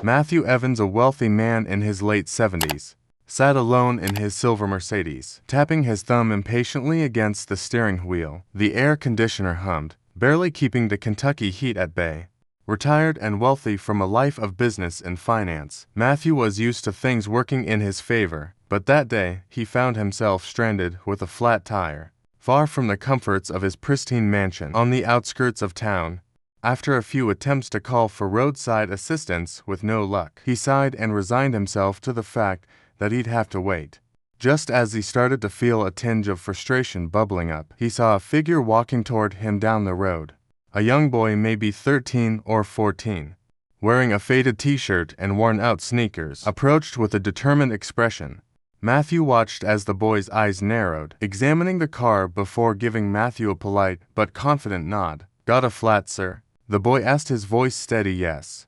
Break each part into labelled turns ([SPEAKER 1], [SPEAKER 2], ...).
[SPEAKER 1] Matthew Evans, a wealthy man in his late 70s, sat alone in his silver Mercedes, tapping his thumb impatiently against the steering wheel. The air conditioner hummed, barely keeping the Kentucky heat at bay. Retired and wealthy from a life of business and finance, Matthew was used to things working in his favor, but that day he found himself stranded with a flat tire, far from the comforts of his pristine mansion on the outskirts of town. After a few attempts to call for roadside assistance with no luck, he sighed and resigned himself to the fact that he'd have to wait. Just as he started to feel a tinge of frustration bubbling up, he saw a figure walking toward him down the road. A young boy, maybe 13 or 14, wearing a faded t-shirt and worn-out sneakers, approached with a determined expression. Matthew watched as the boy's eyes narrowed, examining the car before giving Matthew a polite but confident nod. "Got a flat, sir?" the boy asked, his voice steady. "Yes."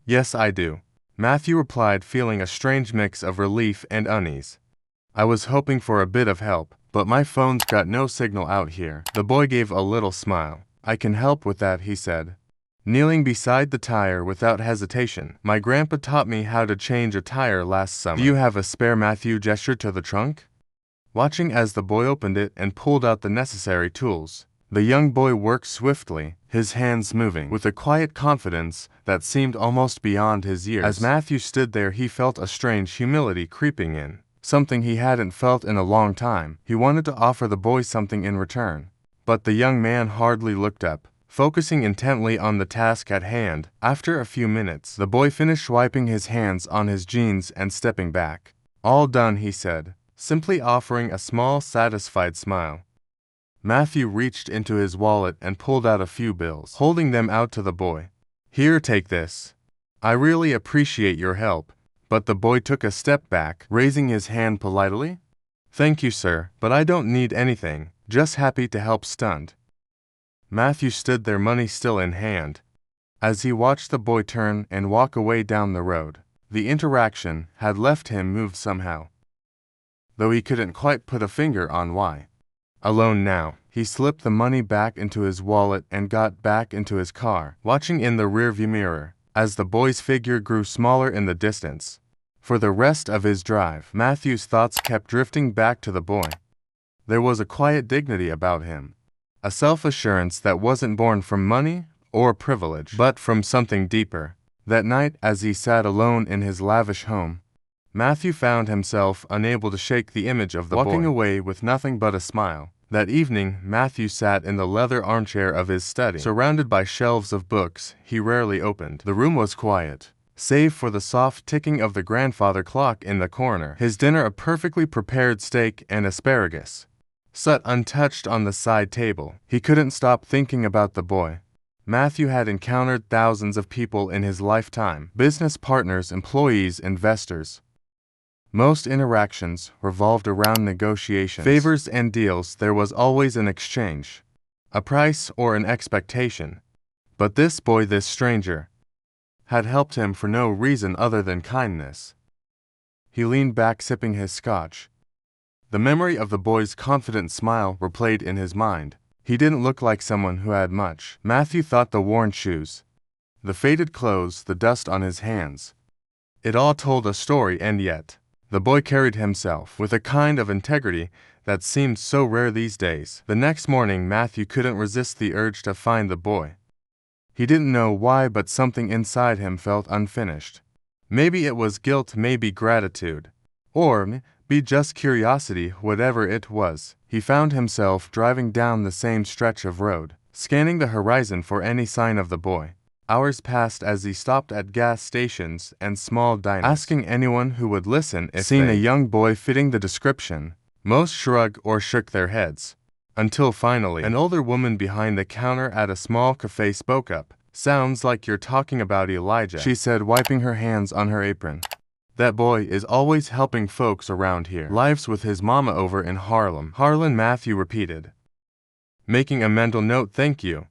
[SPEAKER 1] "Yes, I do," Matthew replied, feeling a strange mix of relief and unease. "I was hoping for a bit of help, but my phone's got no signal out here." The boy gave a little smile. "I can help with that," he said, kneeling beside the tire without hesitation. "My grandpa taught me how to change a tire last summer." "Do you have a spare?" Matthew gestured to the trunk, watching as the boy opened it and pulled out the necessary tools. The young boy worked swiftly, his hands moving with a quiet confidence that seemed almost beyond his years. As Matthew stood there, he felt a strange humility creeping in, something he hadn't felt in a long time. He wanted to offer the boy something in return, but the young man hardly looked up, focusing intently on the task at hand. After a few minutes, the boy finished wiping his hands on his jeans and stepping back. "All done," he said, simply offering a small, satisfied smile. Matthew reached into his wallet and pulled out a few bills, holding them out to the boy. "Here, take this. I really appreciate your help." But the boy took a step back, raising his hand politely. "Thank you, sir, but I don't need anything, just happy to help." Stunned, Matthew stood there, money still in hand, as he watched the boy turn and walk away down the road. The interaction had left him moved somehow, though he couldn't quite put a finger on why. Alone now, he slipped the money back into his wallet and got back into his car, watching in the rearview mirror as the boy's figure grew smaller in the distance. For the rest of his drive, Matthew's thoughts kept drifting back to the boy. There was a quiet dignity about him, a self-assurance that wasn't born from money or privilege, but from something deeper. That night, as he sat alone in his lavish home, Matthew found himself unable to shake the image of the boy, walking away with nothing but a smile. That evening, Matthew sat in the leather armchair of his study, surrounded by shelves of books he rarely opened. The room was quiet, save for the soft ticking of the grandfather clock in the corner. His dinner, a perfectly prepared steak and asparagus, sat untouched on the side table. He couldn't stop thinking about the boy. Matthew had encountered thousands of people in his lifetime: business partners, employees, investors. Most interactions revolved around negotiations, favors, and deals. There was always an exchange, a price or an expectation. But this boy, this stranger, had helped him for no reason other than kindness. He leaned back, sipping his scotch. The memory of the boy's confident smile replayed in his mind. He didn't look like someone who had much. Matthew thought the worn shoes, the faded clothes, the dust on his hands, it all told a story, and yet the boy carried himself with a kind of integrity that seemed so rare these days. The next morning, Matthew couldn't resist the urge to find the boy. He didn't know why, but something inside him felt unfinished. Maybe it was guilt, maybe gratitude, or maybe just curiosity. Whatever it was, he found himself driving down the same stretch of road, scanning the horizon for any sign of the boy. Hours passed as he stopped at gas stations and small diners, asking anyone who would listen if seen a young boy fitting the description. Most shrugged or shook their heads, until finally an older woman behind the counter at a small cafe spoke up. "Sounds like you're talking about Elijah," she said, wiping her hands on her apron. "That boy is always helping folks around here. Lives with his mama over in Harlem." "Harlem," Matthew repeated, making a mental note. "Thank you."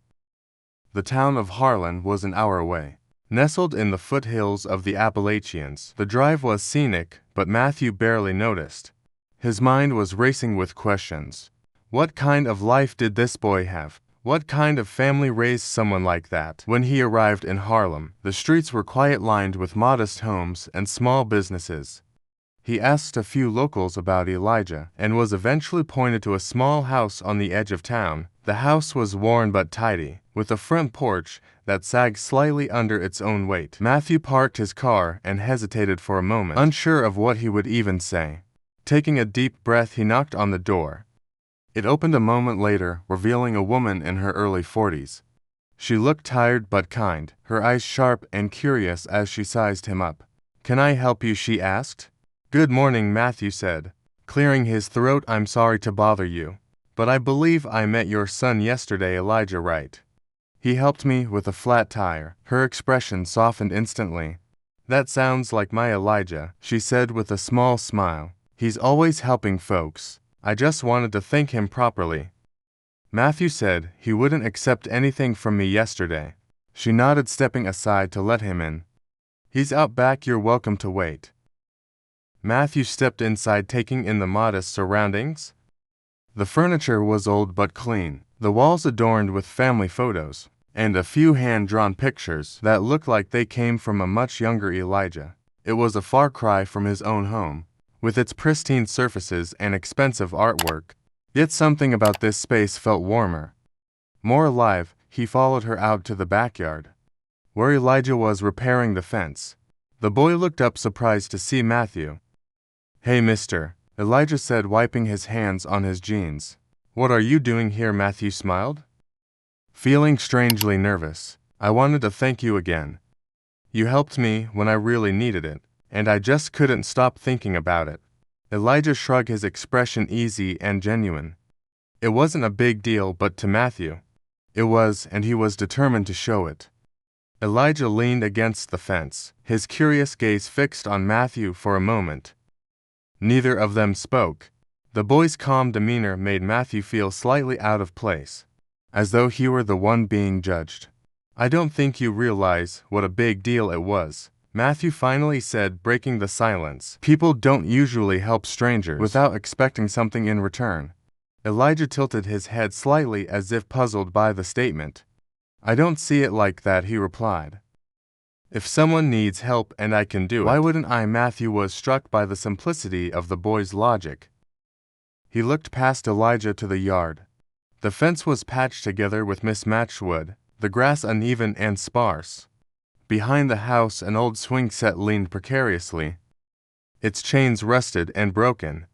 [SPEAKER 1] The town of Harlan was an hour away, nestled in the foothills of the Appalachians. The drive was scenic, but Matthew barely noticed. His mind was racing with questions. What kind of life did this boy have? What kind of family raised someone like that? When he arrived in Harlem, the streets were quiet, lined with modest homes and small businesses. He asked a few locals about Elijah and was eventually pointed to a small house on the edge of town. The house was worn but tidy, with a front porch that sagged slightly under its own weight. Matthew parked his car and hesitated for a moment, unsure of what he would even say. Taking a deep breath, he knocked on the door. It opened a moment later, revealing a woman in her early 40s. She looked tired but kind, her eyes sharp and curious as she sized him up. "Can I help you?" she asked. "Good morning," Matthew said, clearing his throat. "I'm sorry to bother you, but I believe I met your son yesterday, Elijah, right? He helped me with a flat tire." Her expression softened instantly. "That sounds like my Elijah," she said with a small smile. "He's always helping folks. I just wanted to thank him properly." Matthew said he wouldn't accept anything from me yesterday. She nodded, stepping aside to let him in. "He's out back, you're welcome to wait." Matthew stepped inside, taking in the modest surroundings. The furniture was old but clean, the walls adorned with family photos, and a few hand-drawn pictures that looked like they came from a much younger Elijah. It was a far cry from his own home, with its pristine surfaces and expensive artwork. Yet something about this space felt warmer, more alive. He followed her out to the backyard, where Elijah was repairing the fence. The boy looked up, surprised to see Matthew. "Hey, mister," Elijah said, wiping his hands on his jeans. "What are you doing here?" Matthew smiled, feeling strangely nervous. "I wanted to thank you again. You helped me when I really needed it, and I just couldn't stop thinking about it." Elijah shrugged, his expression easy and genuine. It wasn't a big deal, but to Matthew, it was, and he was determined to show it. Elijah leaned against the fence, his curious gaze fixed on Matthew for a moment. Neither of them spoke. The boy's calm demeanor made Matthew feel slightly out of place, as though he were the one being judged. "I don't think you realize what a big deal it was," Matthew finally said, breaking the silence. "People don't usually help strangers without expecting something in return." Elijah tilted his head slightly, as if puzzled by the statement. "I don't see it like that," he replied. "If someone needs help and I can do it, why wouldn't I?" Matthew was struck by the simplicity of the boy's logic. He looked past Elijah to the yard. The fence was patched together with mismatched wood, the grass uneven and sparse. Behind the house, an old swing set leaned precariously, its chains rusted and broken.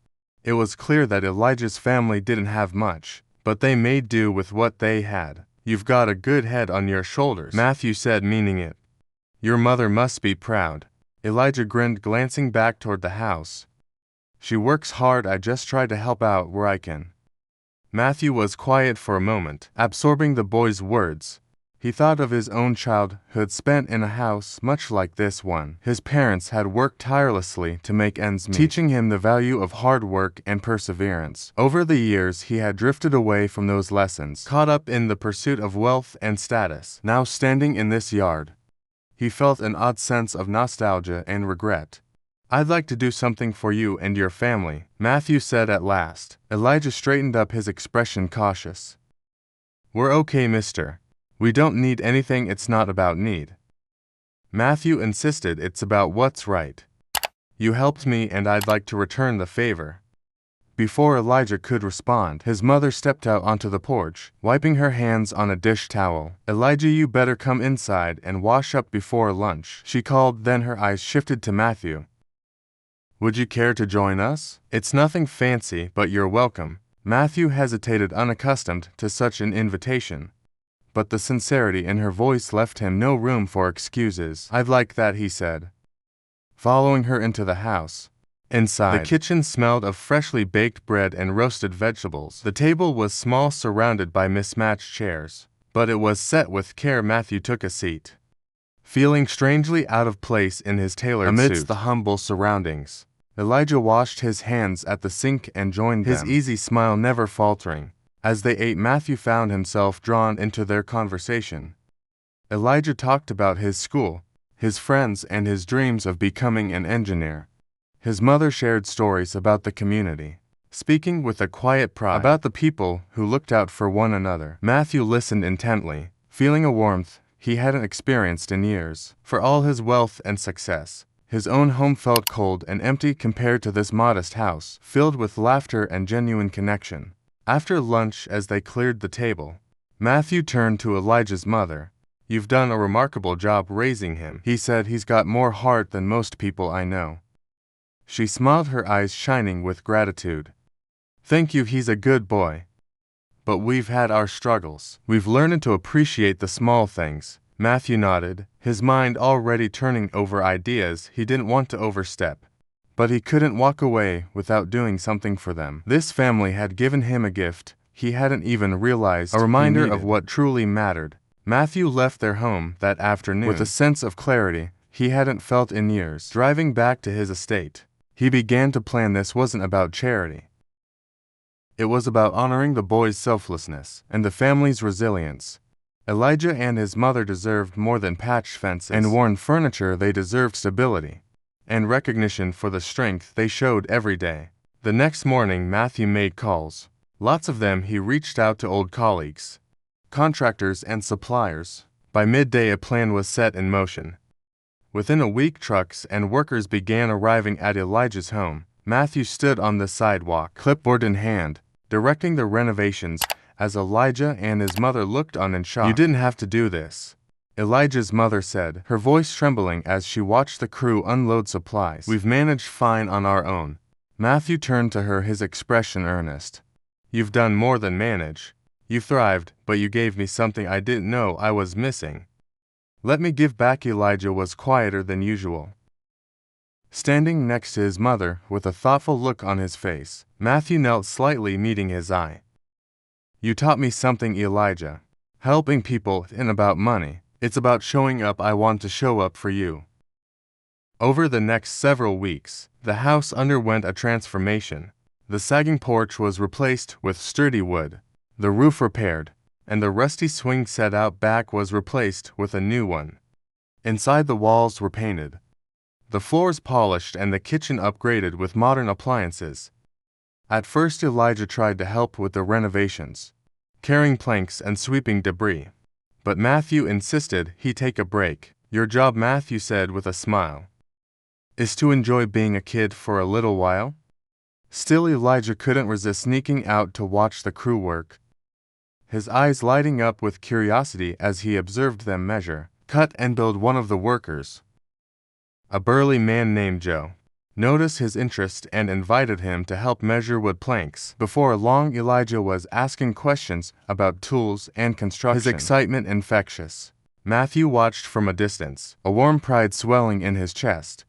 [SPEAKER 1] It was clear that Elijah's family didn't have much, but they made do with what they had. "You've got a good head on your shoulders," Matthew said, meaning it. "Your mother must be proud." Elijah grinned, glancing back toward the house. "She works hard. I just try to help out where I can." Matthew was quiet for a moment, absorbing the boy's words. He thought of his own childhood spent in a house much like this one. His parents had worked tirelessly to make ends meet, teaching him the value of hard work and perseverance. Over the years, he had drifted away from those lessons, caught up in the pursuit of wealth and status. Now, standing in this yard, he felt an odd sense of nostalgia and regret. "I'd like to do something for you and your family," Matthew said at last. Elijah straightened up, his expression cautious. "We're okay, mister. We don't need anything. It's not about need." Matthew insisted. "It's about what's right. You helped me and I'd like to return the favor." Before Elijah could respond, his mother stepped out onto the porch, wiping her hands on a dish towel. "Elijah, you better come inside and wash up before lunch," she called. Then her eyes shifted to Matthew. "Would you care to join us? It's nothing fancy, but you're welcome." Matthew hesitated, unaccustomed to such an invitation, but the sincerity in her voice left him no room for excuses. "I'd like that," he said, following her into the house. Inside, the kitchen smelled of freshly baked bread and roasted vegetables. The table was small, surrounded by mismatched chairs, but it was set with care. Matthew took a seat, feeling strangely out of place in his tailored suit. Amidst the humble surroundings, Elijah washed his hands at the sink and joined them, his easy smile never faltering. As they ate, Matthew found himself drawn into their conversation. Elijah talked about his school, his friends, and his dreams of becoming an engineer. His mother shared stories about the community, speaking with a quiet pride about the people who looked out for one another. Matthew listened intently, feeling a warmth he hadn't experienced in years. For all his wealth and success, his own home felt cold and empty compared to this modest house, filled with laughter and genuine connection. After lunch, as they cleared the table, Matthew turned to Elijah's mother. "You've done a remarkable job raising him," he said. "He's got more heart than most people I know." She smiled, her eyes shining with gratitude. "Thank you, he's a good boy. But we've had our struggles. We've learned to appreciate the small things." Matthew nodded, his mind already turning over ideas he didn't want to overstep. But he couldn't walk away without doing something for them. This family had given him a gift he hadn't even realized, a reminder of what truly mattered. Matthew left their home that afternoon with a sense of clarity he hadn't felt in years. Driving back to his estate, he began to plan. This wasn't about charity. It was about honoring the boy's selflessness and the family's resilience. Elijah and his mother deserved more than patched fences and worn furniture. They deserved stability and recognition for the strength they showed every day. The next morning, Matthew made calls. Lots of them. He reached out to old colleagues, contractors, and suppliers. By midday, a plan was set in motion. Within a week, trucks and workers began arriving at Elijah's home. Matthew stood on the sidewalk, clipboard in hand, directing the renovations as Elijah and his mother looked on in shock. "You didn't have to do this," Elijah's mother said, her voice trembling as she watched the crew unload supplies. "We've managed fine on our own." Matthew turned to her, his expression earnest. "You've done more than manage. You thrived, but you gave me something I didn't know I was missing. Let me give back." Elijah was quieter than usual, standing next to his mother with a thoughtful look on his face. Matthew knelt slightly, meeting his eye. "You taught me something, Elijah. Helping people isn't about money. It's about showing up. I want to show up for you." Over the next several weeks, the house underwent a transformation. The sagging porch was replaced with sturdy wood, the roof repaired, and the rusty swing set out back was replaced with a new one. Inside, the walls were painted, the floors polished, and the kitchen upgraded with modern appliances. At first, Elijah tried to help with the renovations, carrying planks and sweeping debris. But Matthew insisted he take a break. "Your job," Matthew said with a smile, "is to enjoy being a kid for a little while." Still, Elijah couldn't resist sneaking out to watch the crew work, his eyes lighting up with curiosity as he observed them measure, cut, and build. One of the workers, a burly man named Joe, noticed his interest and invited him to help measure wood planks. Before long, Elijah was asking questions about tools and construction, his excitement infectious. Matthew watched from a distance, a warm pride swelling in his chest.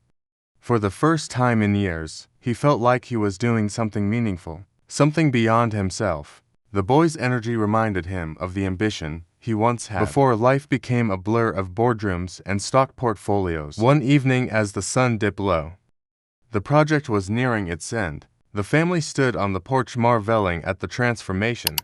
[SPEAKER 1] For the first time in years, he felt like he was doing something meaningful, something beyond himself. The boy's energy reminded him of the ambition he once had before life became a blur of boardrooms and stock portfolios. One evening, as the sun dipped low, the project was nearing its end. The family stood on the porch marveling at the transformation.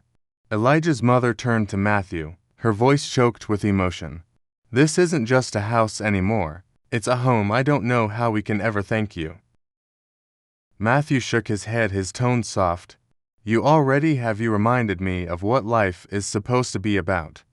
[SPEAKER 1] Elijah's mother turned to Matthew, her voice choked with emotion. "This isn't just a house anymore. It's a home. I don't know how we can ever thank you." Matthew shook his head, his tone soft. "You already have. You reminded me of what life is supposed to be about.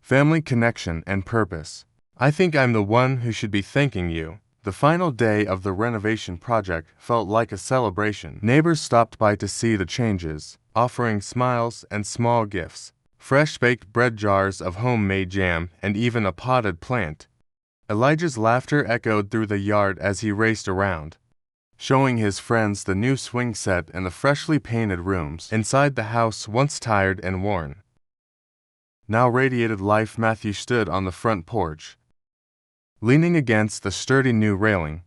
[SPEAKER 1] Family, connection, and purpose. I think I'm the one who should be thanking you." The final day of the renovation project felt like a celebration. Neighbors stopped by to see the changes, offering smiles and small gifts, fresh baked bread, jars of homemade jam, and even a potted plant. Elijah's laughter echoed through the yard as he raced around, showing his friends the new swing set and the freshly painted rooms. Inside, the house, once tired and worn, now radiated life. Matthew stood on the front porch, leaning against the sturdy new railing,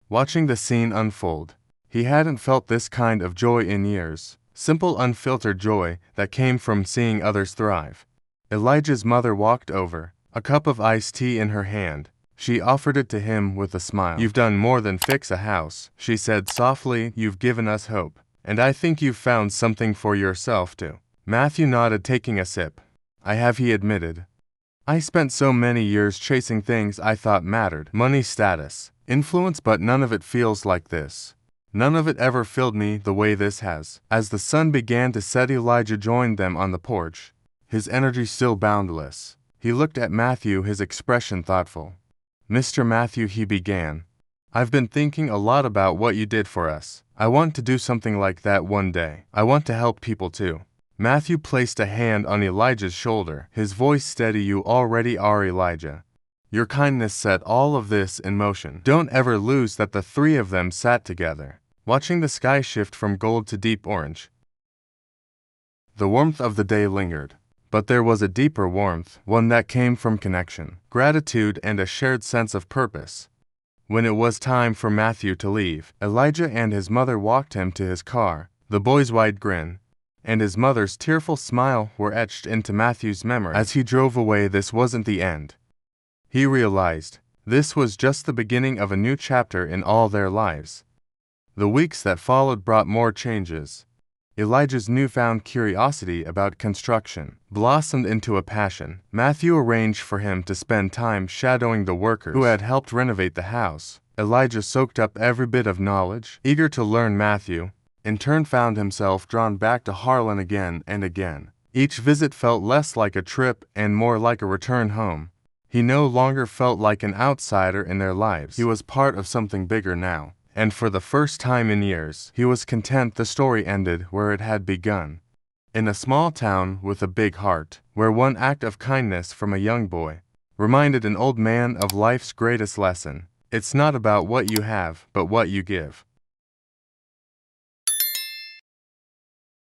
[SPEAKER 1] watching the scene unfold. He hadn't felt this kind of joy in years, simple, unfiltered joy that came from seeing others thrive. Elijah's mother walked over, a cup of iced tea in her hand. She offered it to him with a smile. "You've done more than fix a house," she said softly. "You've given us hope, and I think you've found something for yourself too." Matthew nodded, taking a sip. "I have," he admitted. "I spent so many years chasing things I thought mattered, money, status, influence, but none of it feels like this. None of it ever filled me the way this has. As the sun began to set, Elijah joined them on the porch, his energy still boundless. He looked at Matthew, his expression thoughtful. "Mr. Matthew," he began, "I've been thinking a lot about what you did for us. I want to do something like that one day. I want to help people too." Matthew placed a hand on Elijah's shoulder, his voice steady. "You already are, Elijah. Your kindness set all of this in motion. Don't ever lose that." The three of them sat together, watching the sky shift from gold to deep orange. The warmth of the day lingered, but there was a deeper warmth, one that came from connection, gratitude, and a shared sense of purpose. When it was time for Matthew to leave, Elijah and his mother walked him to his car. The boy's wide grin and his mother's tearful smile were etched into Matthew's memory. As he drove away, this wasn't the end. He realized this was just the beginning of a new chapter in all their lives. The weeks that followed brought more changes. Elijah's newfound curiosity about construction blossomed into a passion. Matthew arranged for him to spend time shadowing the workers who had helped renovate the house. Elijah soaked up every bit of knowledge, eager to learn. Matthew, in turn, found himself drawn back to Harlan again and again. Each visit felt less like a trip and more like a return home. He no longer felt like an outsider in their lives. He was part of something bigger now. And for the first time in years, he was content the story ended where it had begun. In a small town with a big heart, where one act of kindness from a young boy reminded an old man of life's greatest lesson. It's not about what you have, but what you give.